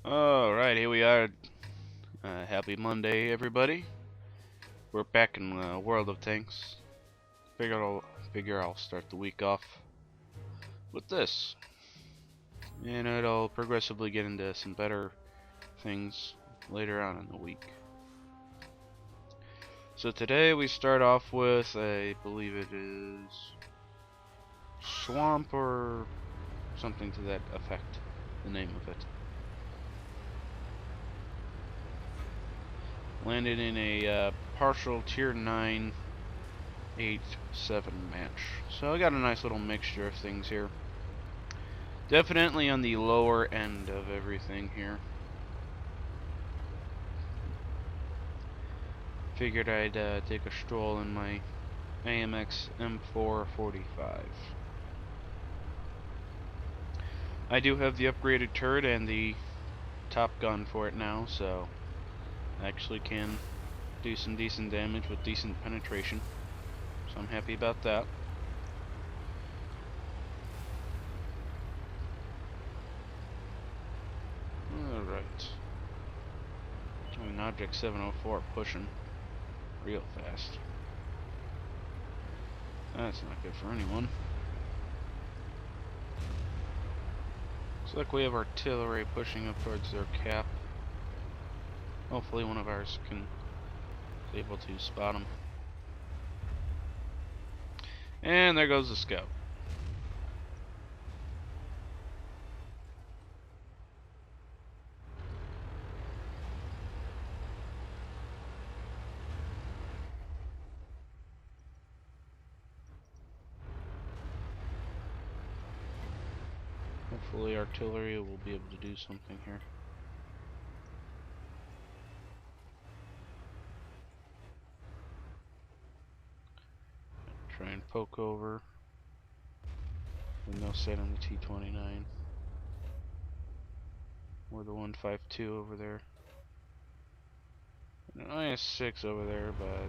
Alright, here we are. Happy Monday, everybody. We're back in World of Tanks. Figure I'll start the week off with this. And it'll progressively get into some better things later on in the week. So today we start off with, I believe it is Swamp or something to that effect, the name of it. Landed in a partial tier 9 8-7 match. So I got a nice little mixture of things here. Definitely on the lower end of everything here. Figured I'd take a stroll in my Amx M4 45. I do have the upgraded turret and the top gun for it now, so I actually can do some decent damage with decent penetration. So I'm happy about that. Alright. An Object 704 pushing real fast. That's not good for anyone. Looks like we have artillery pushing up towards their cap. Hopefully one of ours can be able to spot them. And there goes the scout. Hopefully artillery will be able to do something here. Try and poke over. With no sight on the T-29. Or the 152 over there. An IS-6 over there, but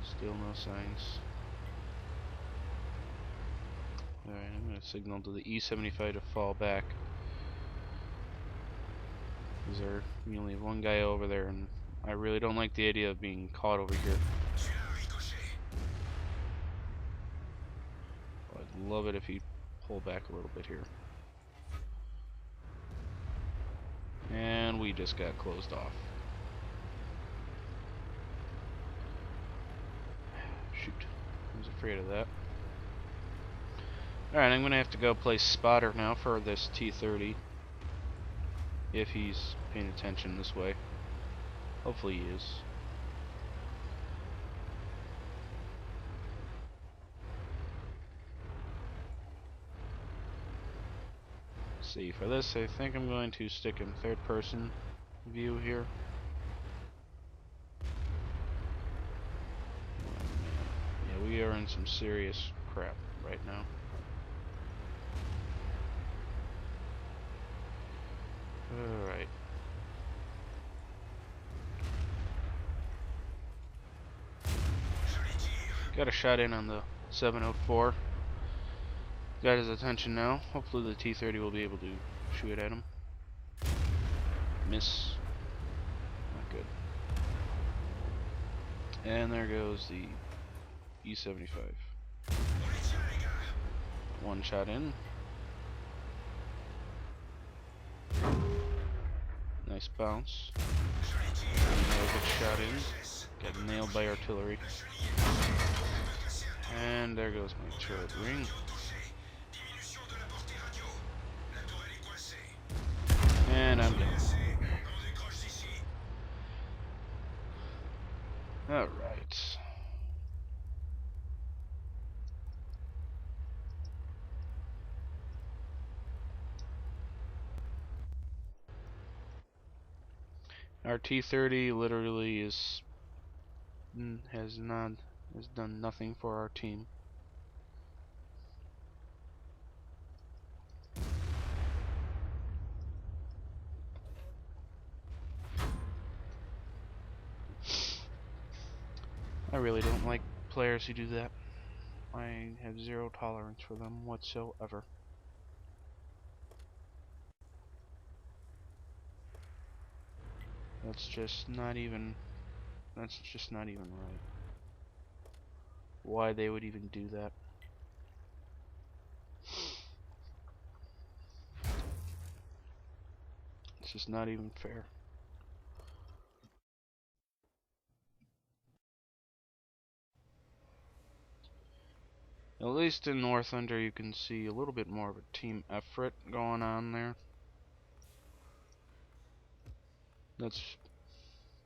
still no signs. Alright, I'm going to signal to the E-75 to fall back. Because we only have one guy over there, and I really don't like the idea of being caught over here. I'd love it if he'd pull back a little bit here. And we just got closed off. Shoot, I was afraid of that. Alright, I'm gonna have to go play spotter now for this T-30. If he's paying attention this way. Hopefully he is. See, for this I think I'm going to stick in third person view here. Yeah, we are in some serious crap right now. Alright. Got a shot in on the 704. Got his attention now. Hopefully the T-30 will be able to shoot at him. Miss. Not good. And there goes the E-75. One shot in. Nice bounce. Another good shot in. Got nailed by artillery. And there goes my turret ring. And I'm done. Alright. Our T-30 literally has done nothing for our team. I really don't like players who do that. I have zero tolerance for them whatsoever. That's just not even right. Why they would even do that. It's just not even fair. At least in North Under you can see a little bit more of a team effort going on there. I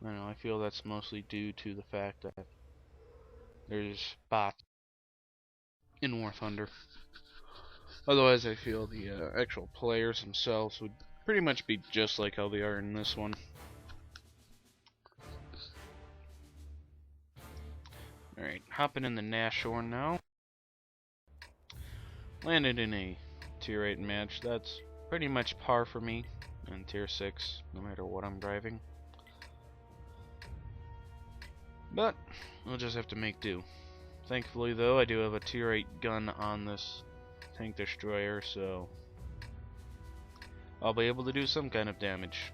don't know, I feel that's mostly due to the fact that there's bots in North Under. Otherwise, I feel the actual players themselves would pretty much be just like how they are in this one. Alright, hopping in the Nashorn now. Landed in a tier 8 match. That's pretty much par for me in tier 6, no matter what I'm driving. But we'll just have to make do. Thankfully though, I do have a tier 8 gun on this tank destroyer, so I'll be able to do some kind of damage.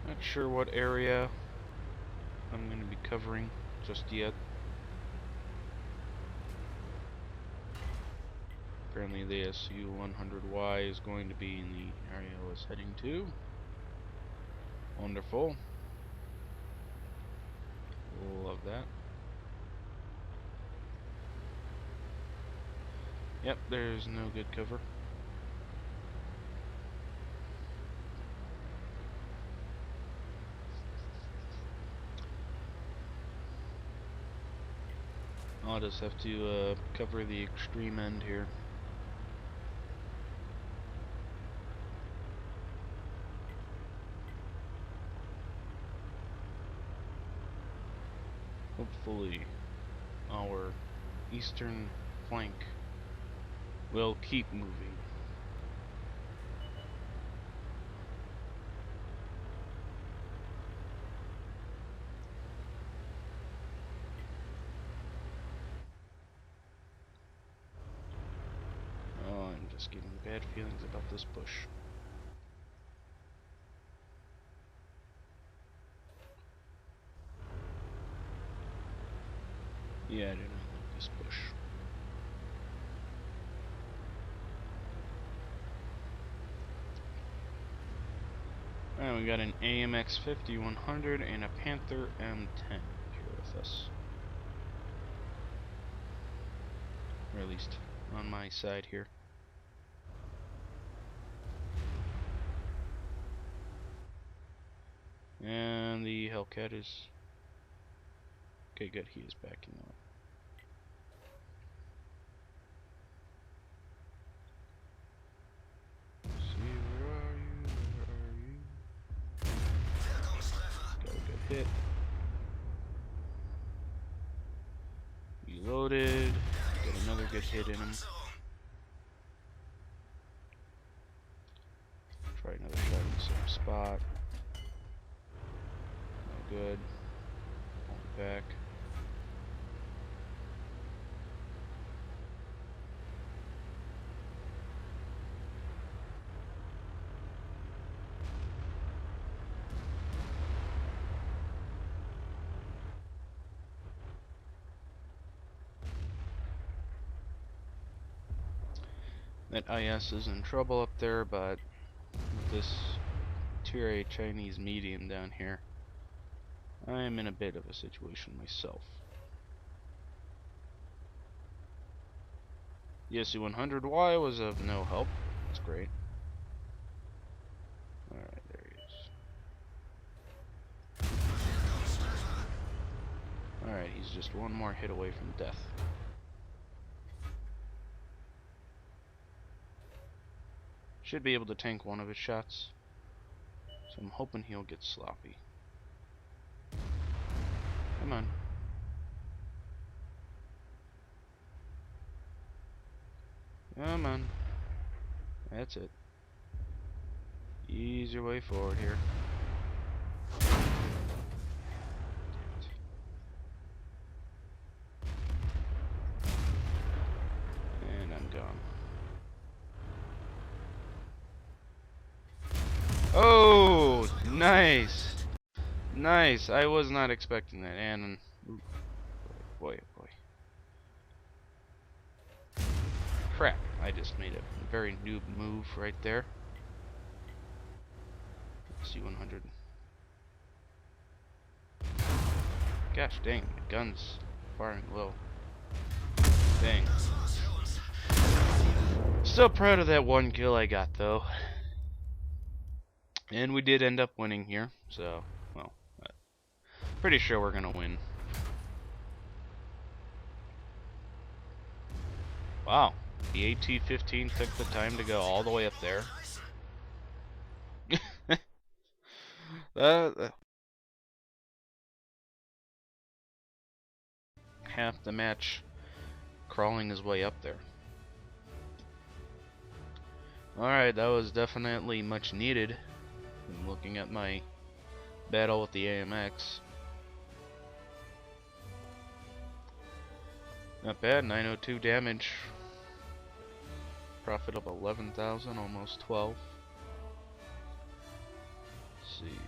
Not sure what area I'm going to be covering just yet. Apparently the SU-100Y is going to be in the area I was heading to. Wonderful. Love that. Yep, there's no good cover. I'll just have to cover the extreme end here. Hopefully our eastern flank will keep moving. Oh, I'm just getting bad feelings about this push. Yeah, I do not like this push. Alright, we got an Amx 5100 and a Panther M10 here with us. Or at least on my side here. And the Hellcat is... Okay, good, he is backing up. See, where are you? Got a good hit. Reloaded. Got another good hit in him. Try another shot in the same spot. No good. Pulling back. That IS is in trouble up there, but with this tier 8 Chinese medium down here, I am in a bit of a situation myself. The SU-100Y was of no help. That's great. Alright, there he is. Alright, he's just one more hit away from death. Should be able to tank one of his shots, so I'm hoping he'll get sloppy. Come on. Come on. That's it. Ease your way forward here. Nice. I was not expecting that. And ooh, boy, oh boy. Crap. I just made a very noob move right there. C100. Gosh dang, the gun's firing low. Dang. Still proud of that one kill I got though. And we did end up winning here, so, well, pretty sure we're gonna win. Wow, the AT-15 took the time to go all the way up there. Half the match crawling his way up there. Alright, that was definitely much needed. I'm looking at my battle with the AMX. Not bad, 902 damage. Profit of 11,000, almost 12. Let's see.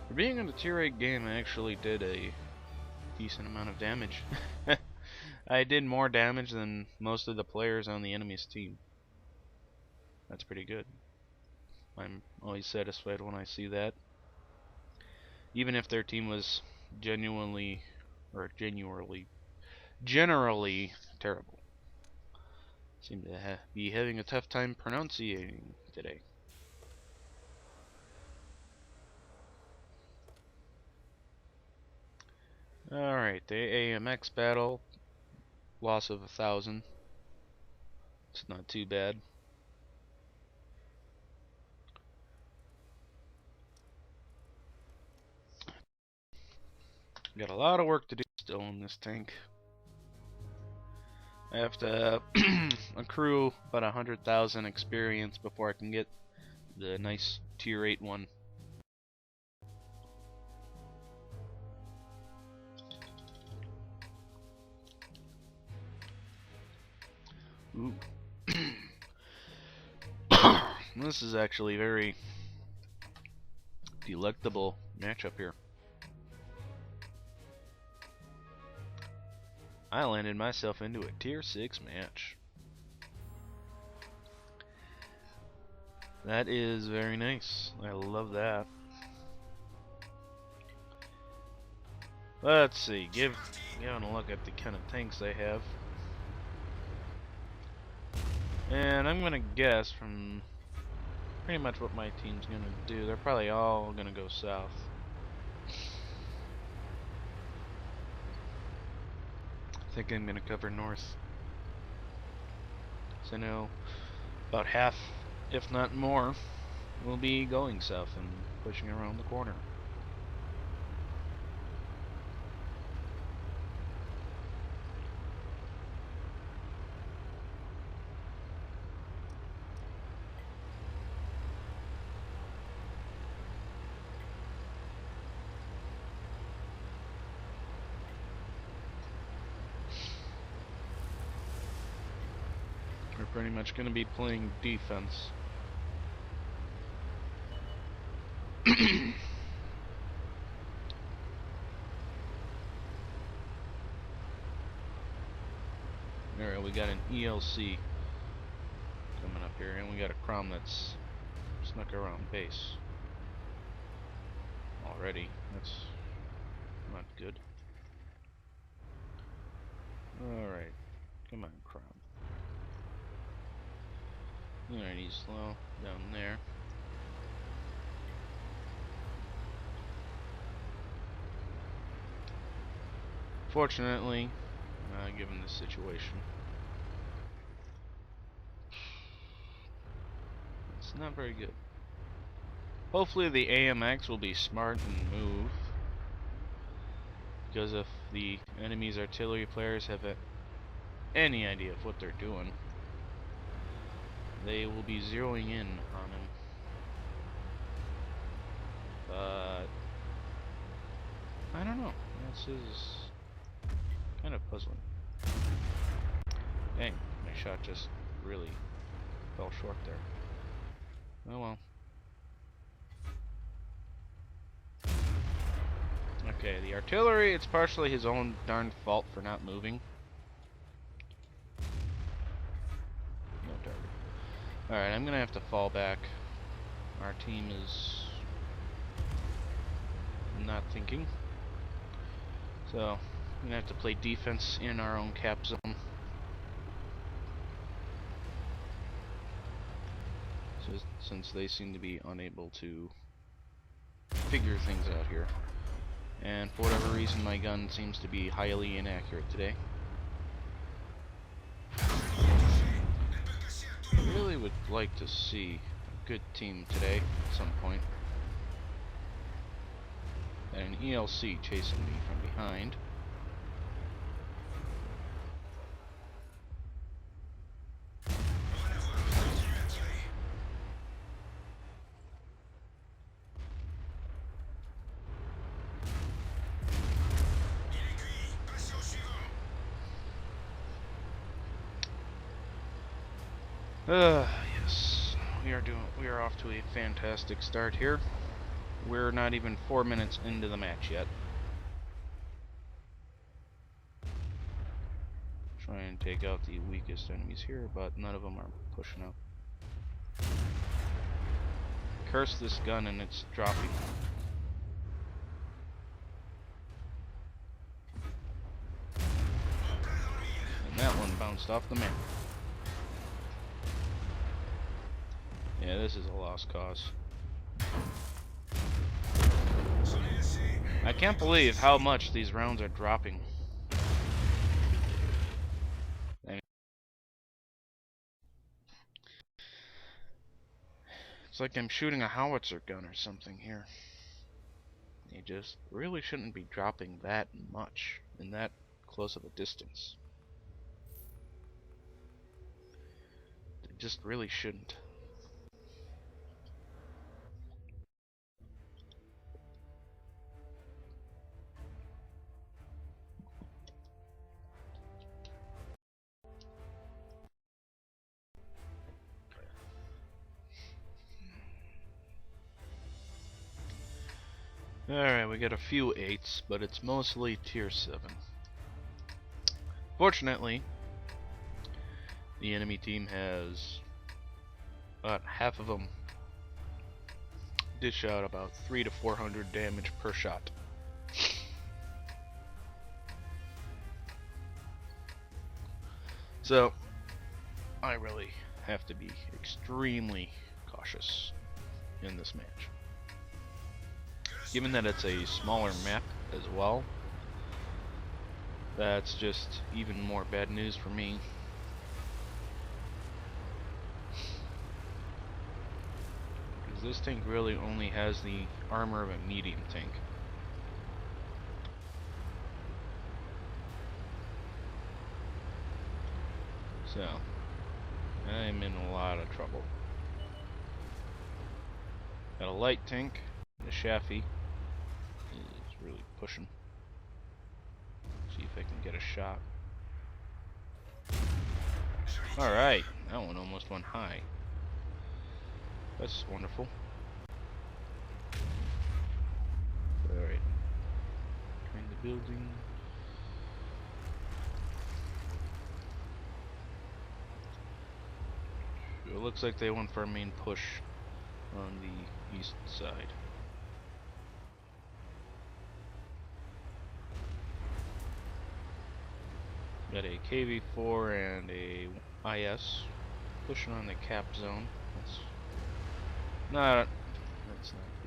For being in a tier 8 game, I actually did a decent amount of damage. I did more damage than most of the players on the enemy's team. That's pretty good. I'm always satisfied when I see that. Even if their team was generally terrible. Seem to be having a tough time pronouncing today. Alright, the AMX battle. Loss of 1,000. It's not too bad. Got a lot of work to do still in this tank. I have to accrue about 100,000 experience before I can get the nice tier 8 one. Ooh. This is actually a very delectable matchup here. I landed myself into a tier 6 match. That is very nice. I love that. Let's see, giving a look at the kind of tanks they have. And I'm gonna guess from pretty much what my team's gonna do. They're probably all gonna go south. I think I'm gonna cover north. So I know about half, if not more, will be going south and pushing around the corner. We're pretty much going to be playing defense. Alright, we got an ELC coming up here, and we got a Crom that's snuck around base already. That's not good. Alright, come on, Crom. Alright, he's slow down there. Fortunately, given this situation, it's not very good. Hopefully the AMX will be smart and move, because if the enemy's artillery players have any idea of what they're doing, they will be zeroing in on him. But I don't know. This is kind of puzzling. Dang, my shot just really fell short there. Oh well. Okay, the artillery, it's partially his own darn fault for not moving. No target. Alright, I'm gonna have to fall back. Our team is not thinking. So, I'm gonna have to play defense in our own cap zone. So, since they seem to be unable to figure things out here. And for whatever reason, my gun seems to be highly inaccurate today. I really would like to see a good team today at some point. And an ELC chasing me from behind. Yes. We are off to a fantastic start here. We're not even 4 minutes into the match yet. Try and take out the weakest enemies here, but none of them are pushing up. Curse this gun and it's dropping. And that one bounced off the map. Yeah, this is a lost cause. I can't believe how much these rounds are dropping. It's like I'm shooting a howitzer gun or something here. They just really shouldn't be dropping that much in that close of a distance. They just really shouldn't. Alright, we got a few 8s, but it's mostly tier 7. Fortunately, the enemy team has about half of them dish out about 300 to 400 damage per shot. So, I really have to be extremely cautious in this match. Given that it's a smaller map as well, that's just even more bad news for me. Because this tank really only has the armor of a medium tank. So, I'm in a lot of trouble. Got a light tank, the Shaffy is really pushing. See if I can get a shot. Alright, that one almost went high. That's wonderful. Alright. Behind the building. It looks like they went for a main push on the east side. Got a KV-4 and a IS pushing on the cap zone. That's not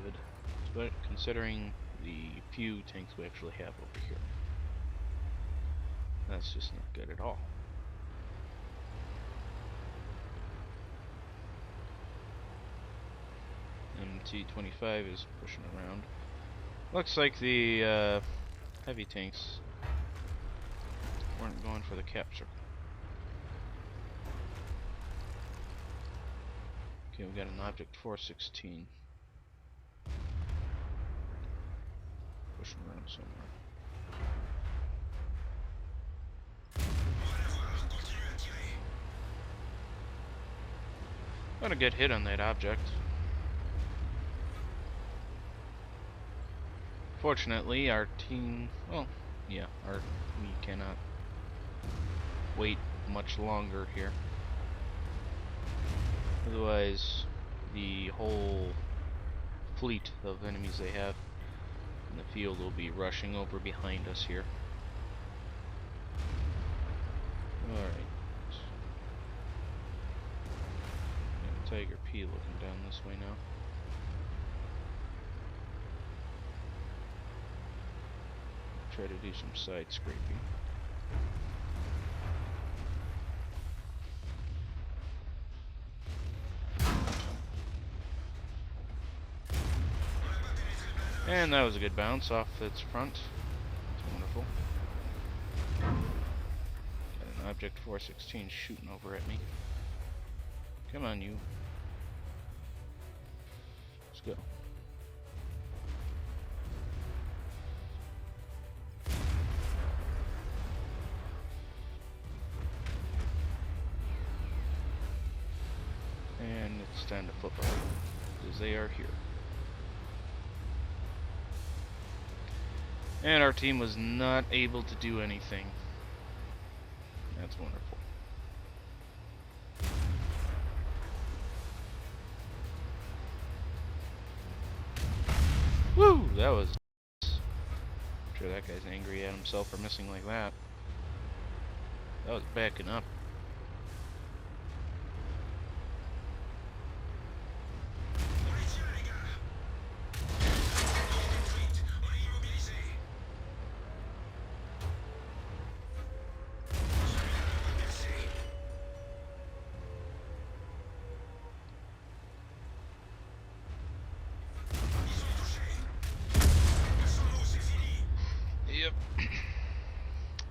good, but considering the few tanks we actually have over here, that's just not good at all. MT-25 is pushing around. Looks like the heavy tanks weren't going for the cap circle. Okay, we got an object 416 pushing around somewhere. Got a good hit on that object. Fortunately, our team, well, yeah, we cannot wait much longer here. Otherwise, the whole fleet of enemies they have in the field will be rushing over behind us here. Alright. Tiger P looking down this way now. Try to do some side scraping. And that was a good bounce off its front. That's wonderful. Got an Object 416 shooting over at me. Come on, you. Let's go. And it's time to flip over, because they are here. And our team was not able to do anything. That's wonderful. Woo! That was... I'm sure that guy's angry at himself for missing like that. That was backing up. Yep.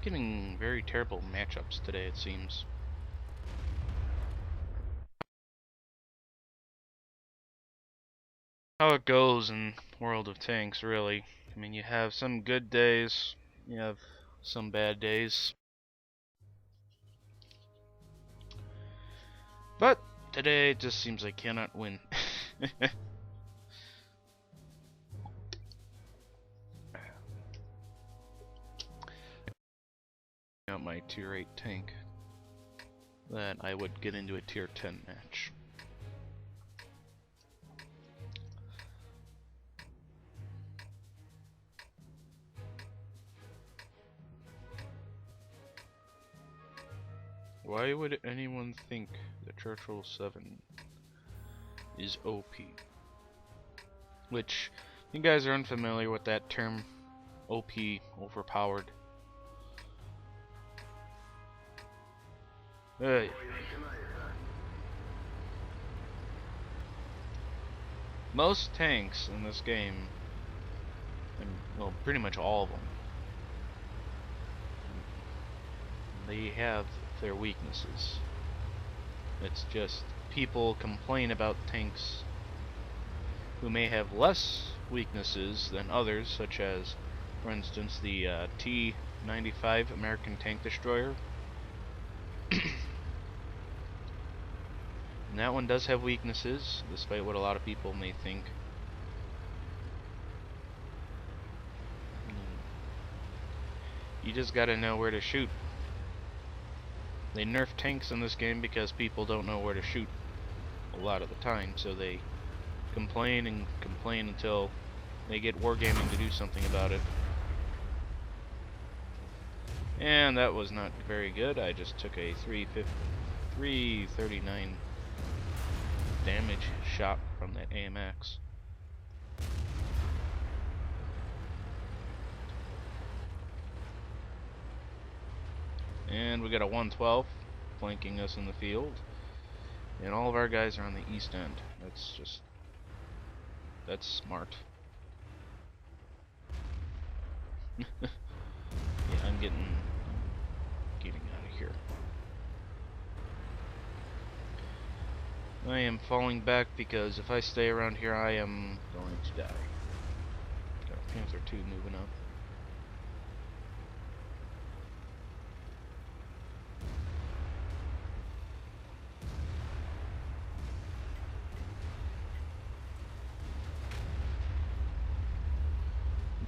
Getting very terrible matchups today, it seems. How it goes in World of Tanks, really. I mean, you have some good days, you have some bad days. But today it just seems I cannot win. Out my tier 8 tank, that I would get into a tier 10 match. Why would anyone think the Churchill 7 is OP? Which, if you guys are unfamiliar with that term, OP, overpowered. Most tanks in this game, and well, pretty much all of them, they have their weaknesses. It's just people complain about tanks who may have less weaknesses than others, such as, for instance, the T-95 American Tank Destroyer. And that one does have weaknesses, despite what a lot of people may think. You just gotta know where to shoot. They nerf tanks in this game because people don't know where to shoot a lot of the time, so they complain and complain until they get Wargaming to do something about it. And that was not very good. I just took a 339 damage shot from that Amx. And we got a 112 flanking us in the field. And all of our guys are on the east end. That's smart. Yeah, I'm getting out of here. I am falling back because if I stay around here, I am going to die. Got a Panther 2 moving up.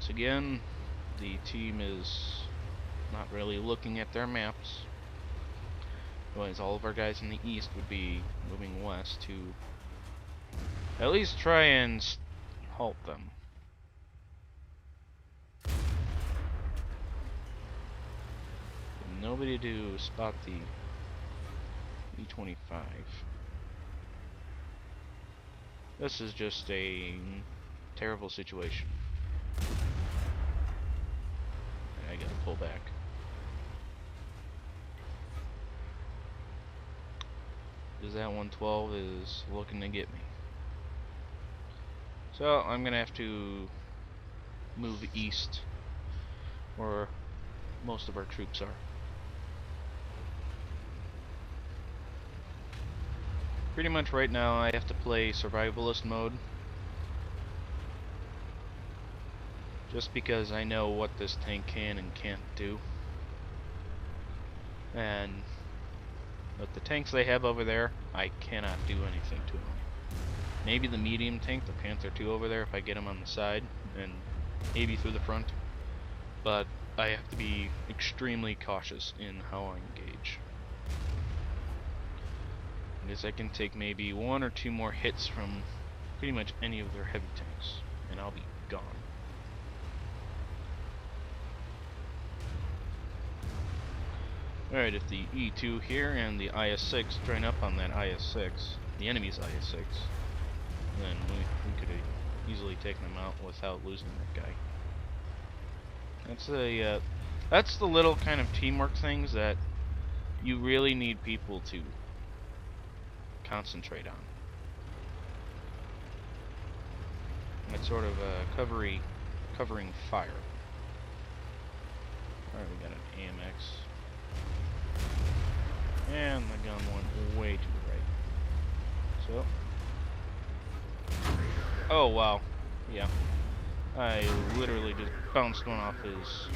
Once again, the team is not really looking at their maps. Otherwise, all of our guys in the east would be moving west to at least try and halt them. Nobody to spot the E-25. This is just a terrible situation. I gotta pull back. Because that 112 is looking to get me. So I'm gonna have to move east where most of our troops are. Pretty much right now I have to play survivalist mode, just because I know what this tank can and can't do. And with the tanks they have over there, I cannot do anything to them. Maybe the medium tank, the Panther II over there, if I get him on the side, and maybe through the front. But I have to be extremely cautious in how I engage. Because I can take maybe 1 or 2 more hits from pretty much any of their heavy tanks, and I'll be gone. Alright, if the E2 here and the IS-6 join up on that IS-6, the enemy's IS-6, then we could have easily taken them out without losing that guy. That's the little kind of teamwork things that you really need people to concentrate on. That sort of covering fire. Alright, we got an Amx. And the gun went way to the right. So. Oh, wow. Yeah. I literally just bounced one off his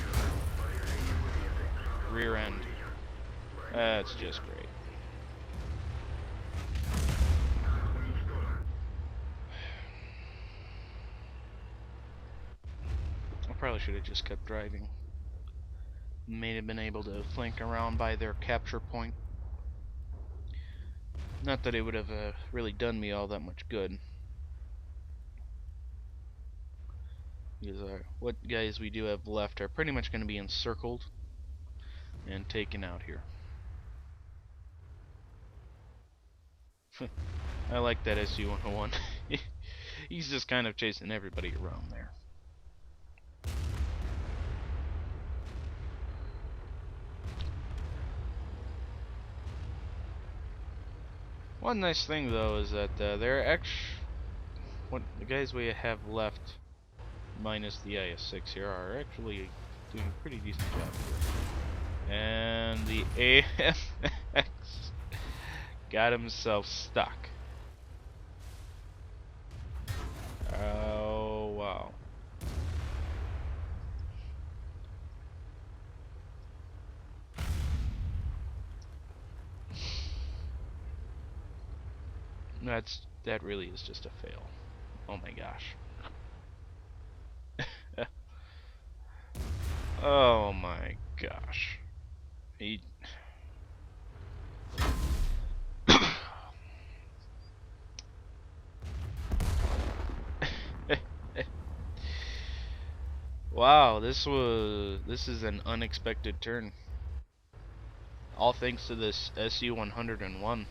rear end. That's just great. I probably should have just kept driving. May have been able to flank around by their capture point. Not that it would have really done me all that much good. Because what guys we do have left are pretty much going to be encircled and taken out here. I like that SU-101. He's just kind of chasing everybody around there. One nice thing though is that they're what the guys we have left, minus the IS-6 here, are actually doing a pretty decent job here. And the AMX got himself stuck. Oh wow. That really is just a fail. Oh my gosh. Oh my gosh. Wow, this is an unexpected turn. All thanks to this SU-101.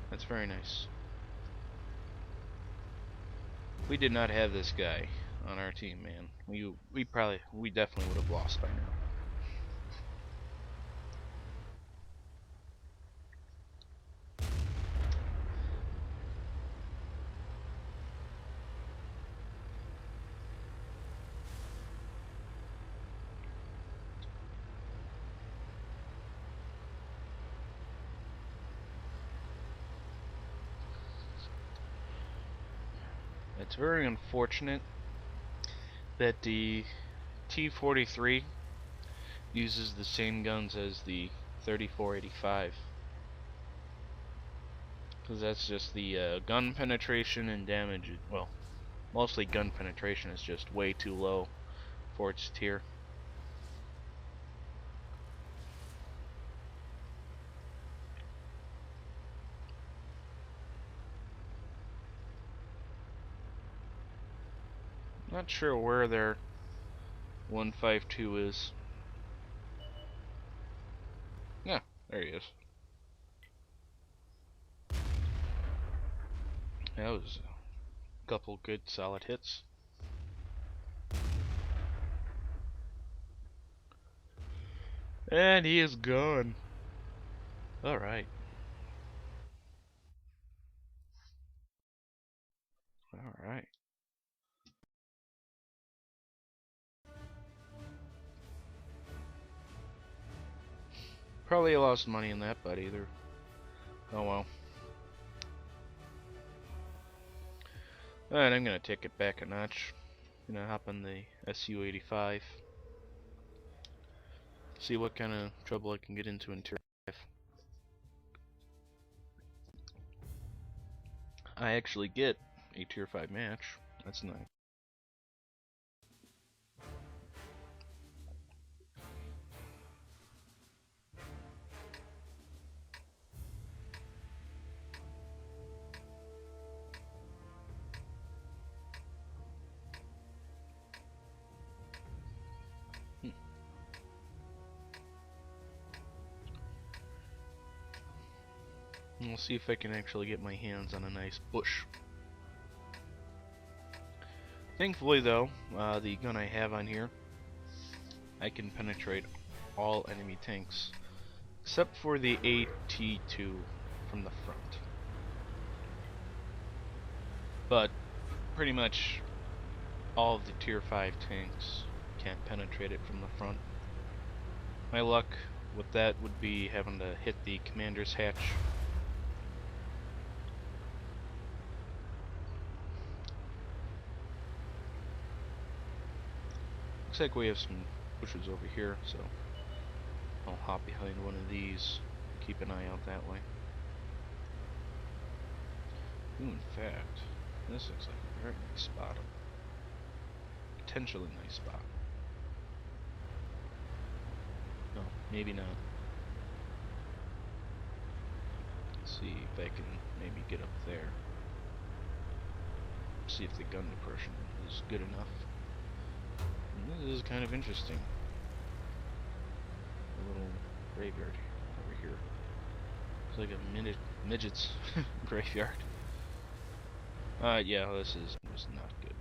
That's very nice. We did not have this guy on our team, man. We definitely would have lost by now. It's very unfortunate that the T-43 uses the same guns as the 3485. Because that's just the gun penetration and damage. Well, mostly gun penetration is just way too low for its tier. Not sure where their 152 is. Yeah, there he is. That was a couple good solid hits. And he is gone. Alright. Alright. Probably lost money in that, but either. Oh well. Alright, I'm gonna take it back a notch. Gonna hop on the SU-85. See what kind of trouble I can get into in Tier 5. I actually get a Tier 5 match. That's nice. We'll see if I can actually get my hands on a nice bush. Thankfully though, the gun I have on here, I can penetrate all enemy tanks, except for the AT-2 from the front. But pretty much all of the Tier 5 tanks can't penetrate it from the front. My luck with that would be having to hit the commander's hatch. Looks like we have some bushes over here, so I'll hop behind one of these, keep an eye out that way. Ooh, in fact, this looks like a very nice spot. Potentially nice spot. No, maybe not. Let's see if I can maybe get up there. See if the gun depression is good enough. And this is kind of interesting. A little graveyard over here. It's like a midget's graveyard. Yeah, this is not good.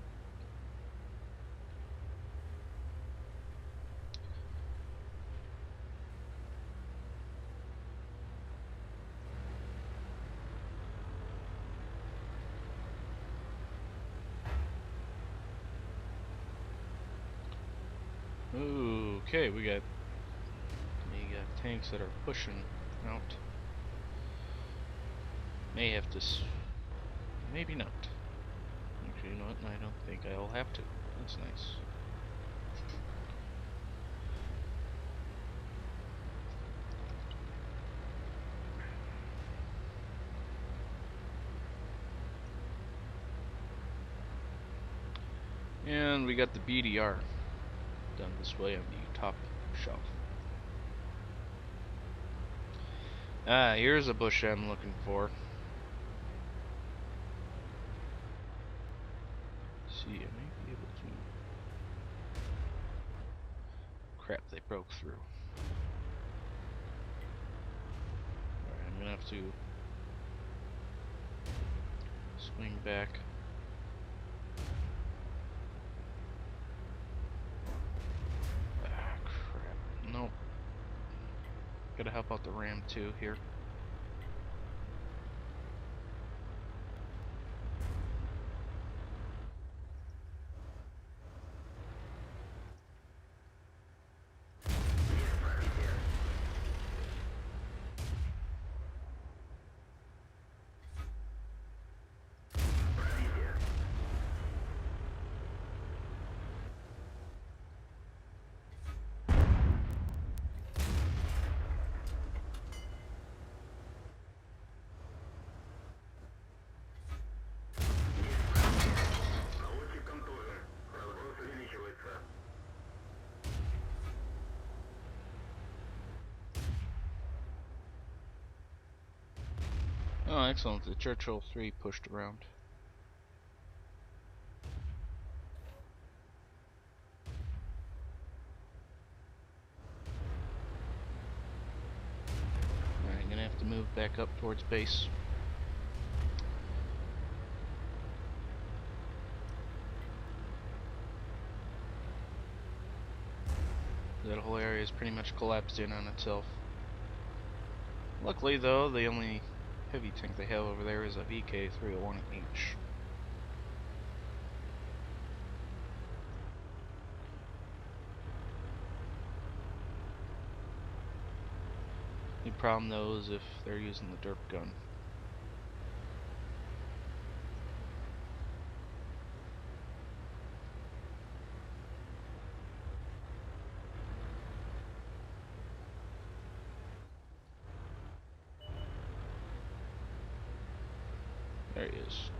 Okay, we got tanks that are pushing out. May have to, maybe not. Actually, you know what? I don't think I'll have to. That's nice. And we got the BDR down this way on the top shelf. Here's a bush I'm looking for. Let's see, I may be able to. Crap, they broke through. Alright, I'm gonna have to swing back. Crap. Nope. Gotta help out the ram too here. Oh, excellent. The Churchill 3 pushed around. Alright, gonna have to move back up towards base. That whole area is pretty much collapsed in on itself. Luckily though, the only heavy tank they have over there is a VK301H. The problem though is if they're using the derp gun. There he is.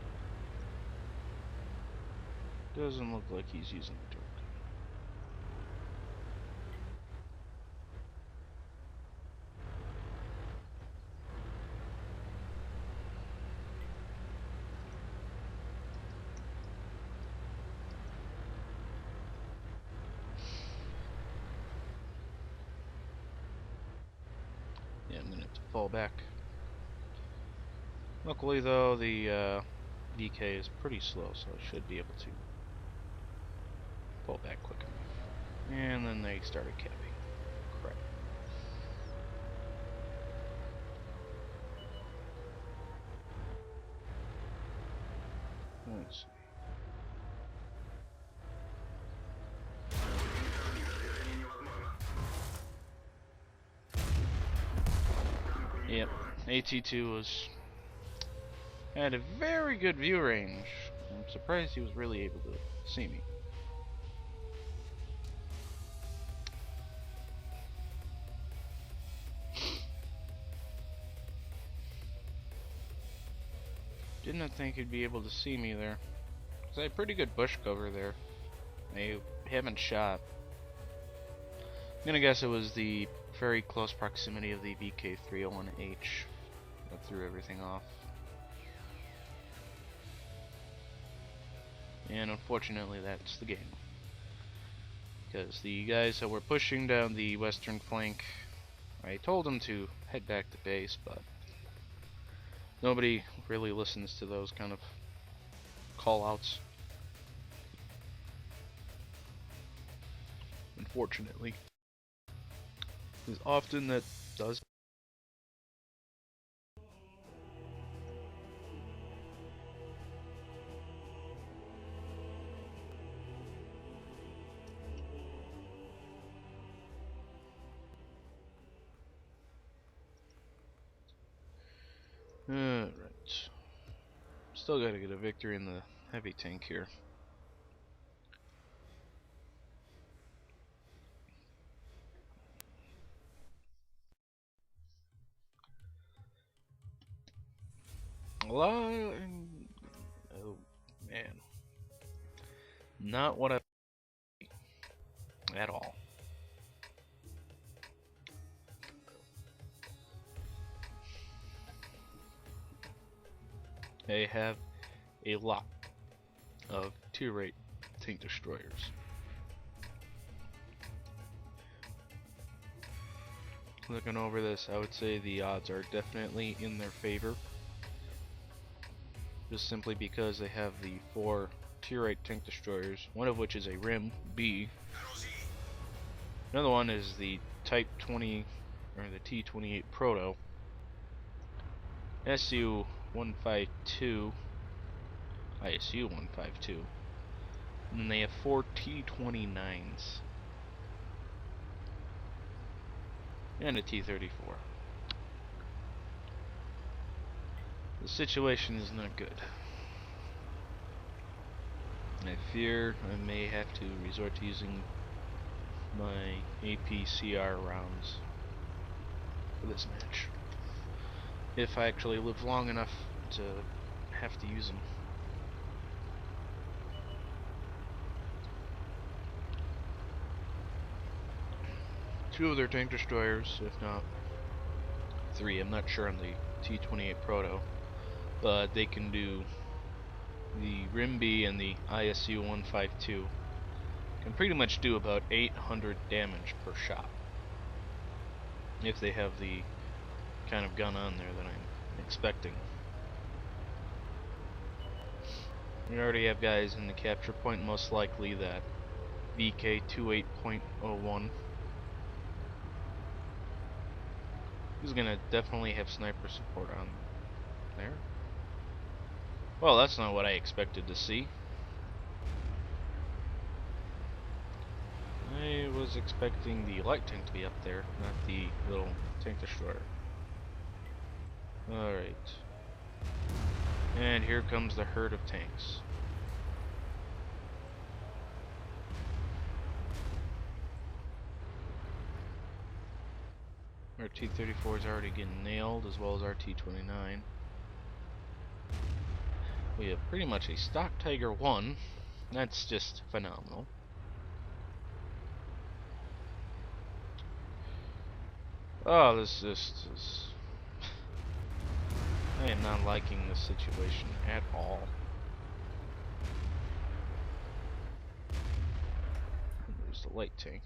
Doesn't look like he's using the derp gun. Yeah, I'm gonna have to fall back. Luckily though, the VK is pretty slow, so I should be able to pull back quick enough. And then they started capping. Crap. Let's see. Yep, AT2 had a very good view range. I'm surprised he was really able to see me. Didn't think he'd be able to see me there. 'Cause I had pretty good bush cover there. I haven't shot. I'm gonna guess it was the very close proximity of the VK301H that threw everything off. And unfortunately that's the game. Because the guys that were pushing down the western flank, I told them to head back to base, but nobody really listens to those kind of call-outs. Unfortunately. Because often that does. Alright. Still gotta get a victory in the heavy tank here. Oh man. Not what I at all. They have a lot of tier 8 tank destroyers. Looking over this, I would say the odds are definitely in their favor. Just simply because they have the 4 tier 8 tank destroyers, one of which is a RIM B. Another one is the Type 20 or the T-28 Proto. SU-152, ISU-152, and then they have 4 T-29s and a T-34. The situation is not good. I fear I may have to resort to using my APCR rounds for this match, if I actually live long enough to have to use them. Two of their tank destroyers, if not 3, I'm not sure on the T-28 Proto, but they can do the Rimby and the ISU 152 can pretty much do about 800 damage per shot if they have the kind of gun on there that I'm expecting. We already have guys in the capture point, most likely that VK28.01. He's gonna definitely have sniper support on there. Well, that's not what I expected to see. I was expecting the light tank to be up there, not the little tank destroyer. Alright. And here comes the herd of tanks. Our T-34 is already getting nailed, as well as our T-29. We have pretty much a stock Tiger 1. That's just phenomenal. Oh, this is... I am not liking this situation at all. There's the light tank.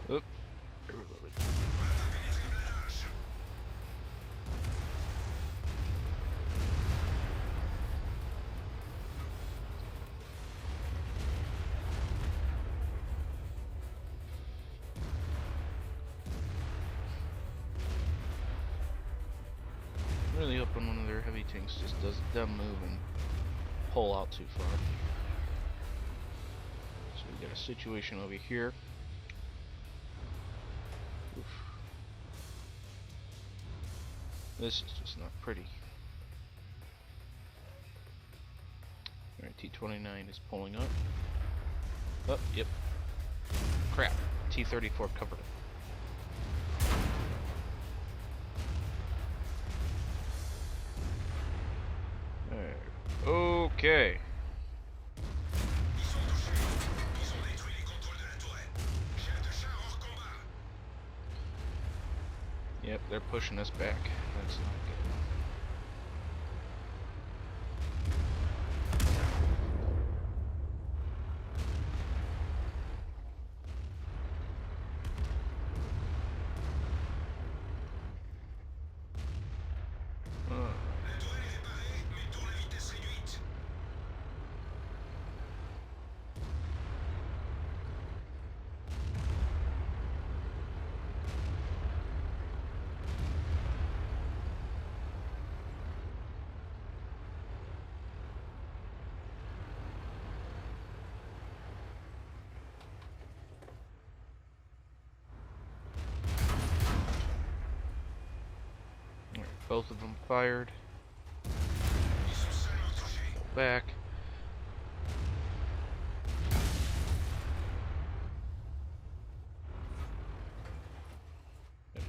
Oop. I'm really hoping one of their heavy tanks just doesn't move and pull out too far. So we got a situation over here. Oof. This is just not pretty. Alright, T-29 is pulling up. Oh, yep. Crap. T-34 covered it. Okay. Yep, they're pushing us back. That's not both of them fired. Back.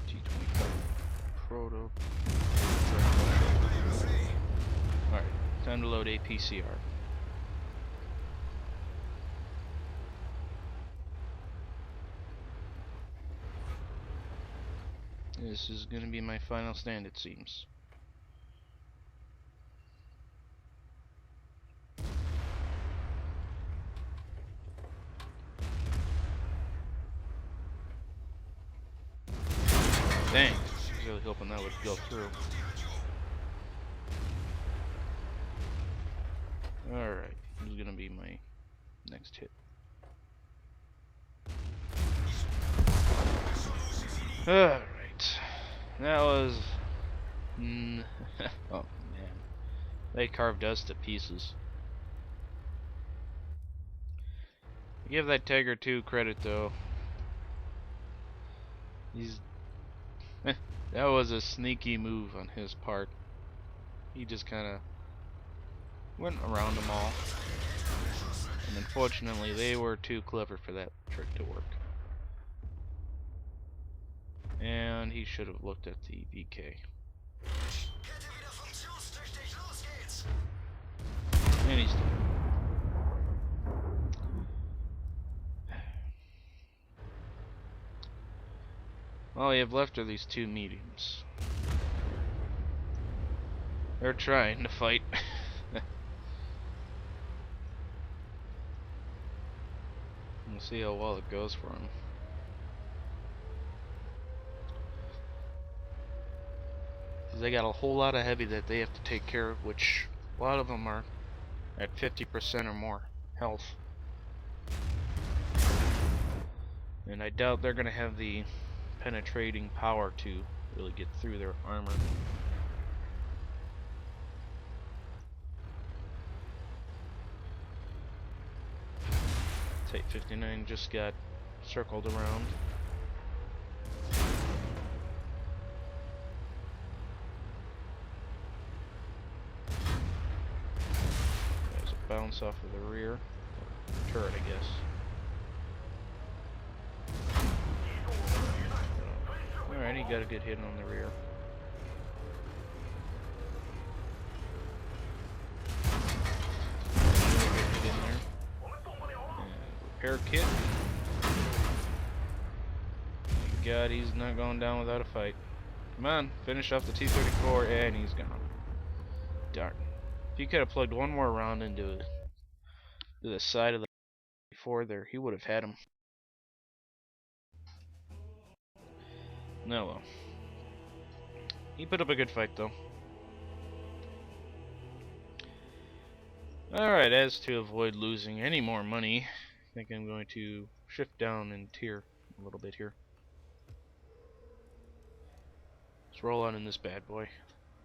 T-25 Proto. Alright, time to load APCR. This is going to be my final stand, it seems. Dang, I was really hoping that would go through. Alright, who's going to be my next hit? Alright. That was... oh, man. They carved us to pieces. Give that Tiger 2 credit, though. He's... that was a sneaky move on his part. He just kind of went around them all. And unfortunately, they were too clever for that trick to work. And he should have looked at the VK. And he's dead. All we have left are these two mediums. They're trying to fight. We'll see how well it goes for them. They got a whole lot of heavy that they have to take care of, which a lot of them are at 50% or more health. And I doubt they're going to have the penetrating power to really get through their armor. Type 59 just got circled around. There's a bounce off of the rear. Or turret, I guess. Alright, he got a good hit on the rear. Repair kit. God, he's not going down without a fight. Come on, finish off the T-34, and he's gone. Darn. If he could have plugged one more round into the side of the before there, he would have had him. No, well. He put up a good fight, though. Alright, as to avoid losing any more money, I think I'm going to shift down in tier a little bit here. Let's roll on in this bad boy.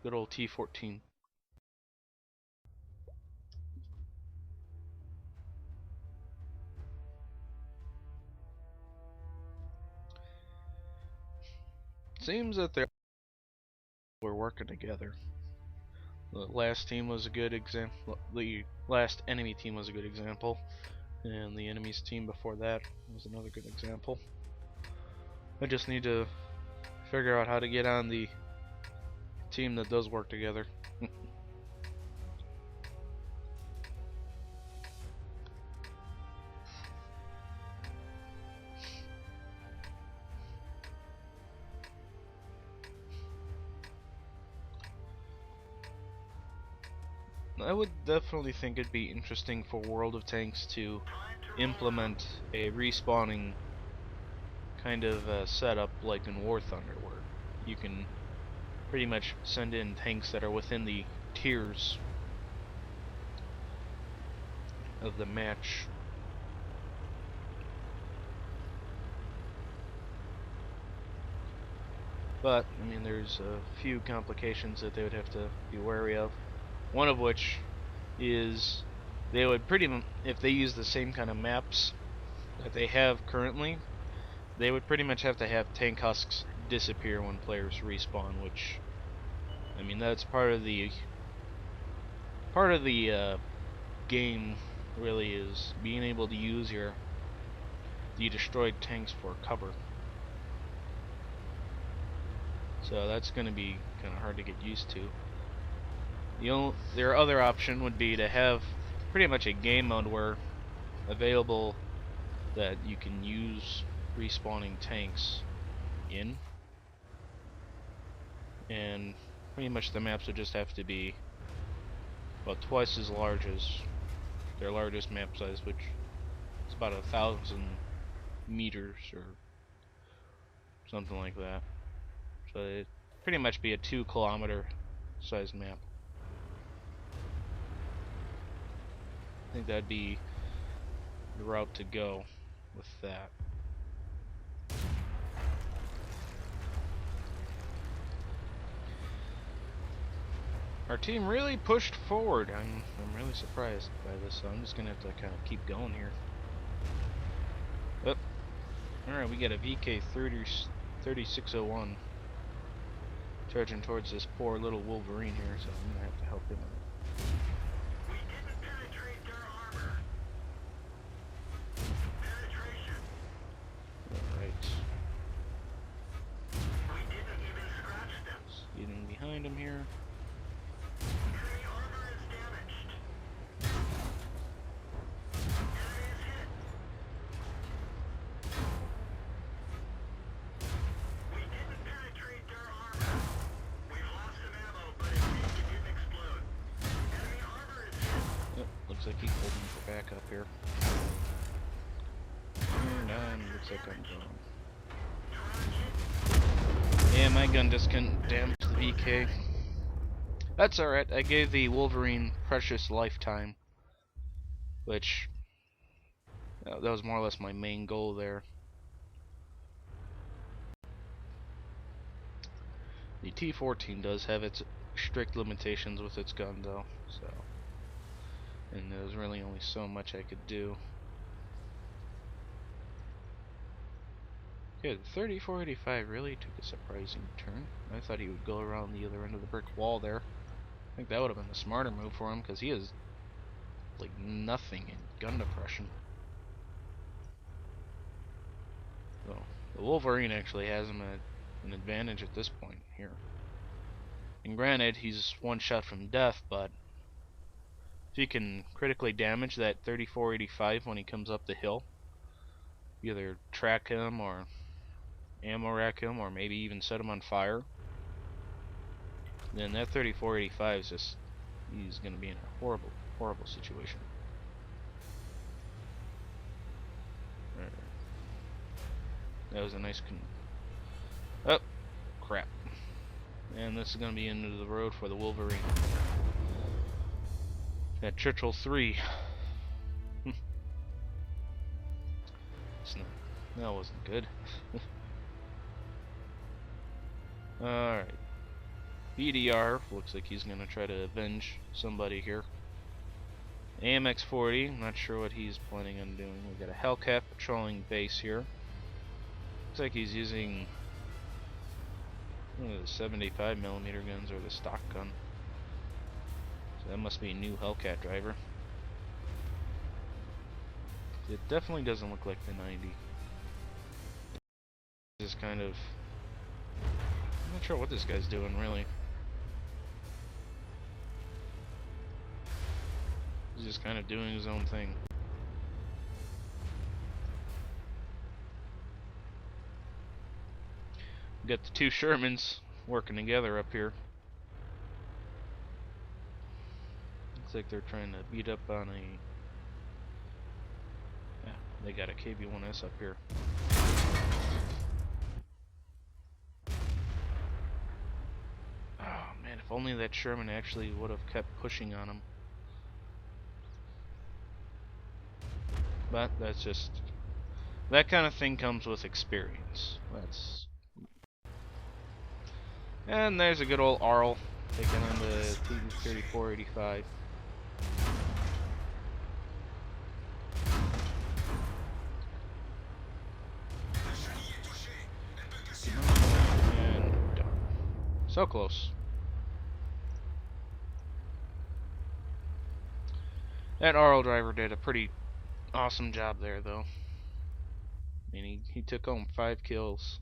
Good old T-14. Seems that they were working together. The last team was a good example. The last enemy team was a good example, and the enemy's team before that was another good example. I just need to figure out how to get on the team that does work together. I would definitely think it'd be interesting for World of Tanks to implement a respawning kind of setup like in War Thunder, where you can pretty much send in tanks that are within the tiers of the match. But, I mean, there's a few complications that they would have to be wary of. One of which is they would if they use the same kind of maps that they have currently, they would pretty much have to have tank husks disappear when players respawn, which, I mean, that's part of the game really, is being able to use the destroyed tanks for cover. So that's going to be kind of hard to get used to. Their other option would be to have pretty much a game mode where available that you can use respawning tanks in, and pretty much the maps would just have to be about twice as large as their largest map size, which is about 1,000 meters or something like that. So it'd pretty much be a 2-kilometer size map. I think that'd be the route to go with that. Our team really pushed forward. I'm really surprised by this, so I'm just gonna have to kind of keep going here. Oh, alright, we got a VK 3601 charging towards this poor little Wolverine here, so I'm gonna have to help him out. Looks like he's holding for backup here. And looks like I'm going. Yeah, my gun just couldn't damage the VK. That's alright. I gave the Wolverine precious lifetime, which that was more or less my main goal there. The T-14 does have its strict limitations with its gun though, so, and there's really only so much I could do. Yeah, the 3485 really took a surprising turn. I thought he would go around the other end of the brick wall there. I think that would have been the smarter move for him, because he has like nothing in gun depression. So the Wolverine actually has him at an advantage at this point here. And granted, he's one shot from death, but if he can critically damage that 3485 when he comes up the hill, either track him or ammo rack him or maybe even set him on fire, then that 3485 is just, he's going to be in a horrible, horrible situation. That was a nice oh, crap. And this is going to be into the road for the Wolverine. That Churchill 3. That wasn't good. Alright. BDR looks like he's going to try to avenge somebody here. Amx 40, not sure what he's planning on doing. We've got a Hellcat patrolling base here. Looks like he's using one of the 75mm guns or the stock gun. So that must be a new Hellcat driver. It definitely doesn't look like the 90. This is kind of, I'm not sure what this guy's doing really. He's just kind of doing his own thing. We got the two Shermans working together up here. Looks like they're trying to beat up on a... Yeah, they got a KB-1S up here. Oh man, if only that Sherman actually would have kept pushing on him. But that's just... that kind of thing comes with experience. That's... And there's a good old Arl taking on the T-3485. And done. So close. That Arl driver did a pretty awesome job there, though. I mean, he took home 5 kills.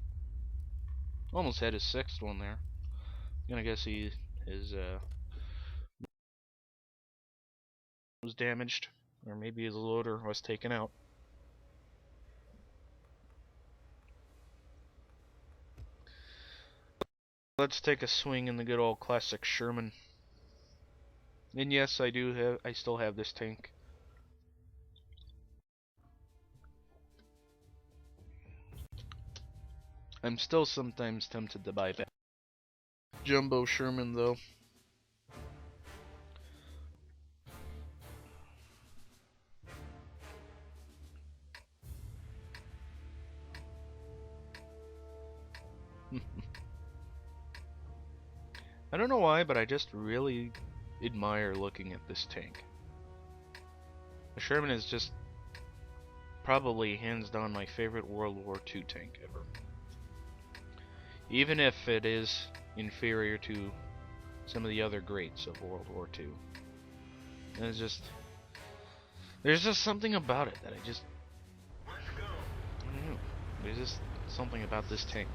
Almost had his 6th one there. I'm gonna guess his was damaged, or maybe the loader was taken out. Let's take a swing in the good old classic Sherman. And yes, I still have this tank. I'm still sometimes tempted to buy that Jumbo Sherman though. I don't know why, but I just really admire looking at this tank. The Sherman is just probably hands down my favorite World War II tank ever. Even if it is inferior to some of the other greats of World War II. And it's just, there's just something about it that I don't know. There's just something about this tank.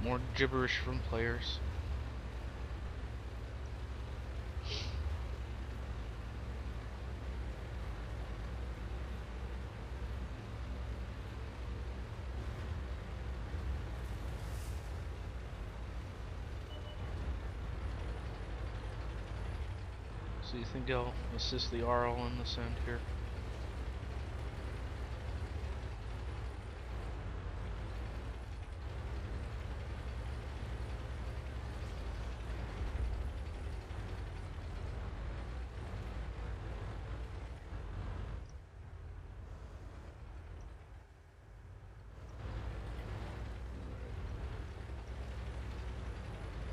More gibberish from players. So you think I'll assist the RL in this end here?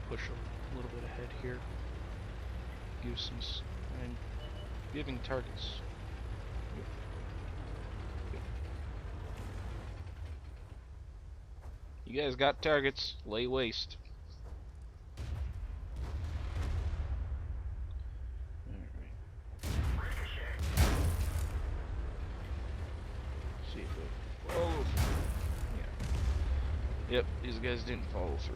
Push a little bit ahead here. Give some. I'm giving targets. You guys got targets. Lay waste. Alright. See if they follow through. Yeah. Yep, these guys didn't follow through.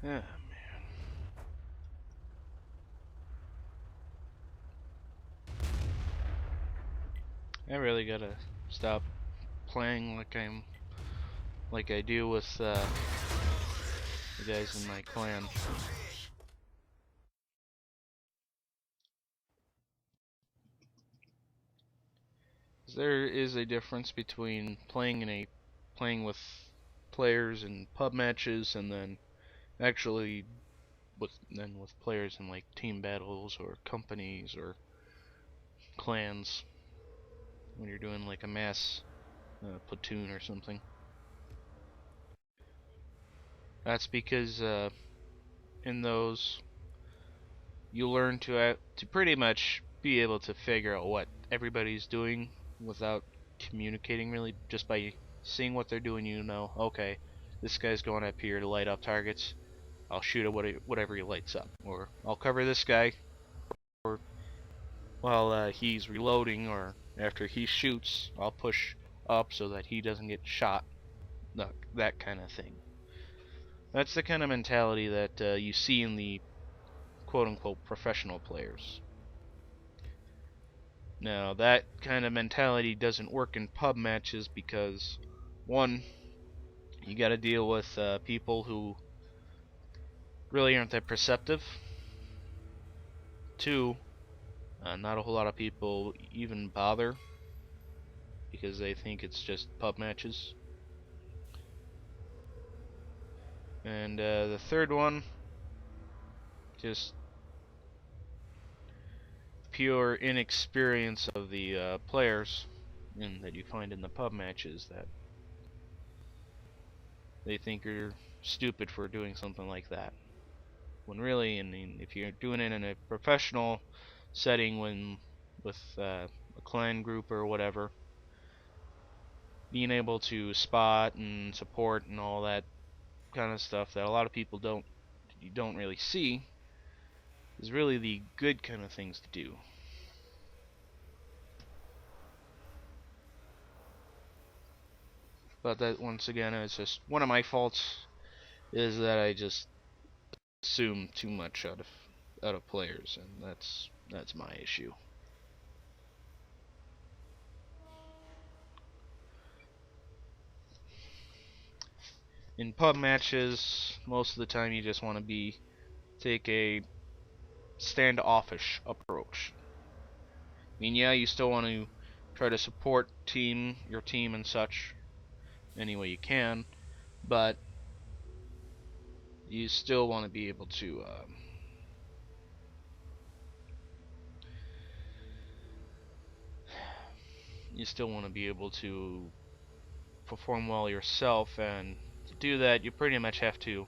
Ah, man. I really gotta stop playing like I do with the guys in my clan. There is a difference between playing with players in pub matches and then actually with players in like team battles or companies or clans when you're doing like a mass platoon or something. That's because in those you learn to pretty much be able to figure out what everybody's doing without communicating really, just by seeing what they're doing. You know, okay, this guy's going up here to light up targets. I'll shoot at whatever he lights up, or I'll cover this guy or while he's reloading, or after he shoots, I'll push up so that he doesn't get shot. That kind of thing. That's the kind of mentality that you see in the quote-unquote professional players. Now, that kind of mentality doesn't work in pub matches because, one, you gotta deal with people who really aren't that perceptive. Two, not a whole lot of people even bother because they think it's just pub matches. And the third one, just pure inexperience of the players that you find in the pub matches, that they think you're stupid for doing something like that. When really, if you're doing it in a professional setting, with a clan group or whatever, being able to spot and support and all that kind of stuff that a lot of people don't really see is really the good kind of things to do. But that, once again, is just one of my faults, is that I just assume too much out of players, and that's my issue. In pub matches, most of the time you just want to take a standoffish approach. I mean, yeah, you still want to try to support your team and such any way you can, but you still want to be able to you still want to be able to perform well yourself, and to do that, you pretty much have to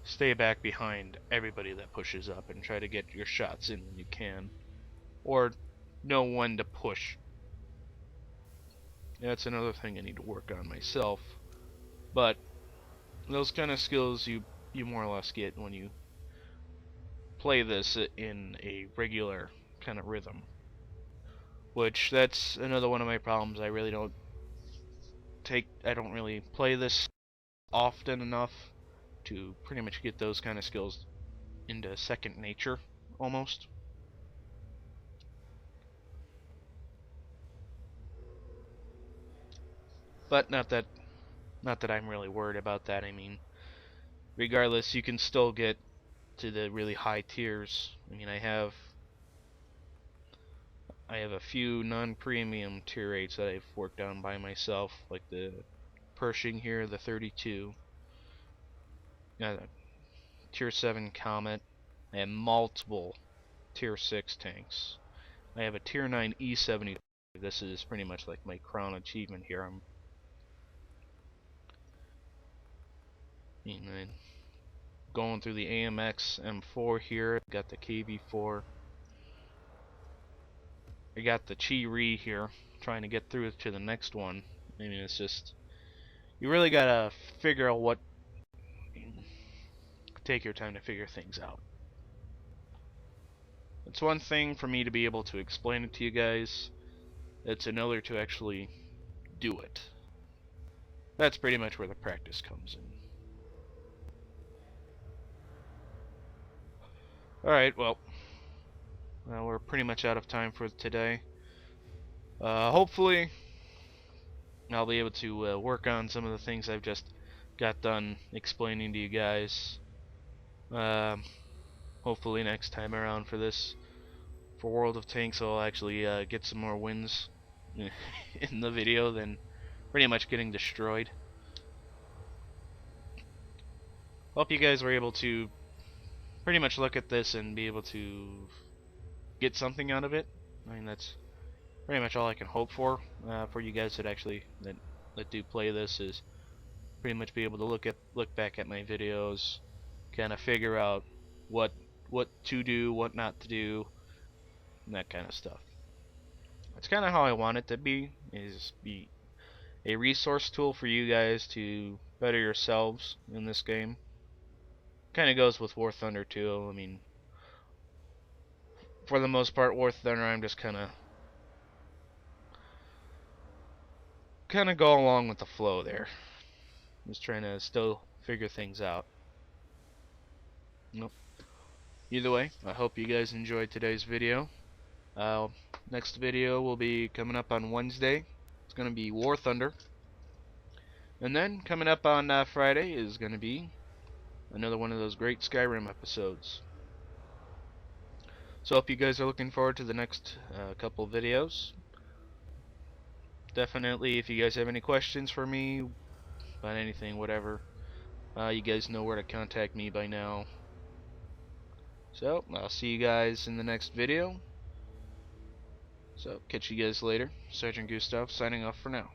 stay back behind everybody that pushes up and try to get your shots in when you can, or know when to push. That's another thing I need to work on myself, but those kind of skills you more or less get when you play this in a regular kind of rhythm. Which, that's another one of my problems. I don't really play this often enough to pretty much get those kind of skills into second nature, almost. But not that I'm really worried about that. I mean, regardless, you can still get to the really high tiers. I mean, I have a few non-premium tier 8s that I've worked on by myself, like the Pershing here, the 32, tier 7 Comet, and multiple tier 6 tanks. I have a tier 9 E70. This is pretty much like my crown achievement here. I'm going through the Amx M4 here. Got the KV4. I got the Chi-Ri here, trying to get through to the next one. I mean, it's just, you really gotta figure out what, take your time to figure things out. It's one thing for me to be able to explain it to you guys. It's another to actually do it. That's pretty much where the practice comes in. Alright, well, we're pretty much out of time for today. Hopefully, I'll be able to work on some of the things I've just got done explaining to you guys. Hopefully next time around for World of Tanks, I'll actually get some more wins in the video than pretty much getting destroyed. Hope you guys were able to pretty much look at this and be able to get something out of it. I mean, that's pretty much all I can hope for you guys that do play this, is pretty much be able to look back at my videos, kind of figure out what to do, what not to do, and that kind of stuff. That's kind of how I want it to be, is be a resource tool for you guys to better yourselves in this game. Kind of goes with War Thunder too. I mean, for the most part, War Thunder, I'm just kind of go along with the flow there. Just trying to still figure things out. Nope. Either way, I hope you guys enjoyed today's video. Next video will be coming up on Wednesday. It's going to be War Thunder. And then coming up on Friday is going to be another one of those great Skyrim episodes. So I hope you guys are looking forward to the next couple videos. Definitely, if you guys have any questions for me about anything, whatever, you guys know where to contact me by now. So, I'll see you guys in the next video. So, catch you guys later. Sergeant Gustav signing off for now.